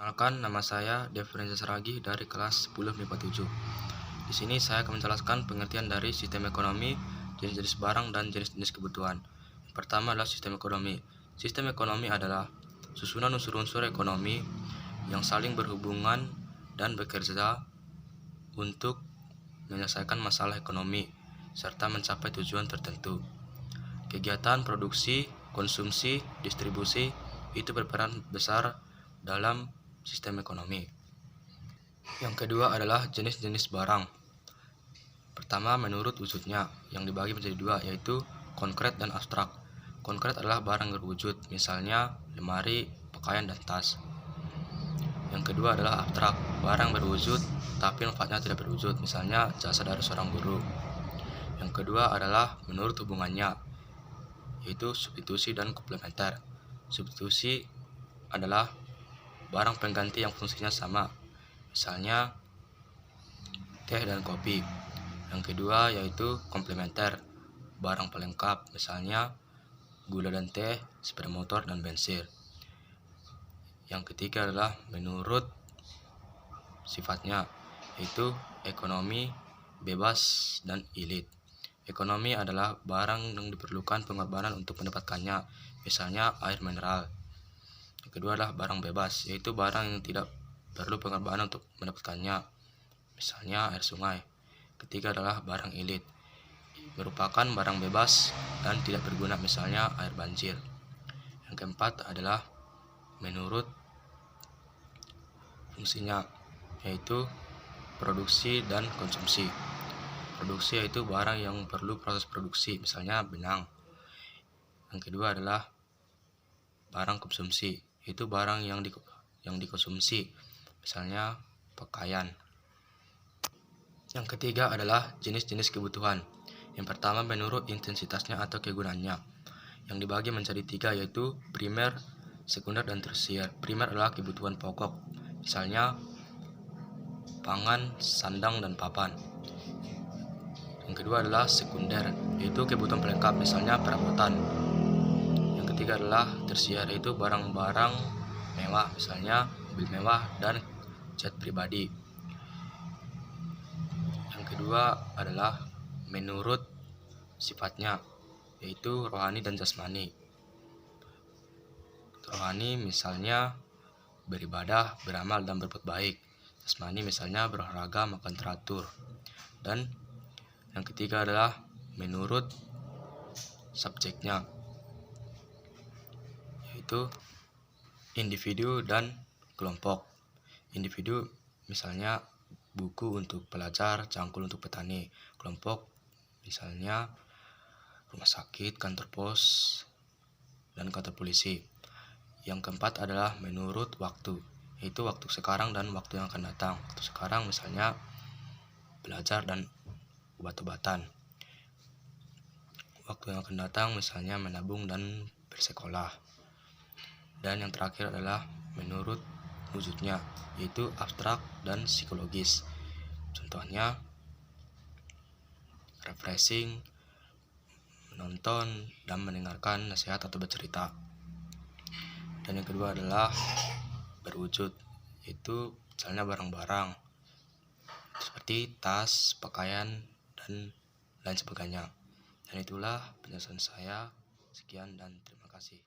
Perkenalkan, nama saya Devrenza Saragi dari kelas 10 MIPA 7. Di sini saya akan menjelaskan pengertian dari sistem ekonomi, jenis-jenis barang, dan jenis-jenis kebutuhan. Yang pertama adalah sistem ekonomi. Sistem ekonomi adalah susunan unsur-unsur ekonomi yang saling berhubungan dan bekerja untuk menyelesaikan masalah ekonomi serta mencapai tujuan tertentu. Kegiatan produksi, konsumsi, distribusi itu berperan besar dalam sistem ekonomi. Yang kedua adalah jenis-jenis barang. Pertama, menurut wujudnya, yang dibagi menjadi dua, yaitu konkret dan abstrak. Konkret adalah barang berwujud, misalnya lemari, pakaian, dan tas. Yang kedua adalah abstrak, barang berwujud tapi manfaatnya tidak berwujud, misalnya jasa dari seorang guru. Yang kedua adalah menurut hubungannya, yaitu substitusi dan komplementer. Substitusi adalah barang pengganti yang fungsinya sama, misalnya teh dan kopi. Yang kedua yaitu komplementer, barang pelengkap, misalnya gula dan teh, sepeda motor dan bensin. Yang ketiga adalah menurut sifatnya, yaitu ekonomi, bebas, dan elit. Ekonomi adalah barang yang diperlukan pengorbanan untuk mendapatkannya, misalnya air mineral. Yang kedua adalah barang bebas, yaitu barang yang tidak perlu pengorbanan untuk mendapatkannya, misalnya air sungai. Ketiga adalah barang elit, merupakan barang bebas dan tidak berguna, misalnya air banjir. Yang keempat adalah menurut fungsinya, yaitu produksi dan konsumsi. Produksi yaitu barang yang perlu proses produksi, misalnya benang. Yang kedua adalah barang konsumsi, yaitu barang yang dikonsumsi, misalnya pakaian. Yang ketiga adalah jenis-jenis kebutuhan. Yang pertama menurut intensitasnya atau kegunaannya, yang dibagi menjadi tiga, yaitu primer, sekunder, dan tersier. Primer adalah kebutuhan pokok, misalnya pangan, sandang, dan papan. Yang kedua adalah sekunder, yaitu kebutuhan pelengkap, misalnya perabotan. Yang ketiga adalah tersier, yaitu barang-barang mewah, misalnya mobil mewah dan jet pribadi. Yang kedua adalah menurut sifatnya, yaitu rohani dan jasmani. Rohani misalnya beribadah, beramal, dan berbuat baik. Jasmani misalnya berolahraga, makan teratur. Dan yang ketiga adalah menurut subjeknya, yaitu individu dan kelompok. Individu misalnya buku untuk pelajar, cangkul untuk petani. Kelompok misalnya rumah sakit, kantor pos, dan kantor polisi. Yang keempat adalah menurut waktu, yaitu waktu sekarang dan waktu yang akan datang. Waktu sekarang misalnya belajar dan obat-obatan. Waktu yang akan datang misalnya menabung dan bersekolah. Dan yang terakhir adalah menurut wujudnya, yaitu abstrak dan psikologis. Contohnya refreshing, menonton dan mendengarkan nasihat atau bercerita. Dan yang kedua adalah berwujud, yaitu misalnya barang-barang seperti tas, pakaian, dan lain sebagainya. Dan itulah penjelasan saya. Sekian dan terima kasih.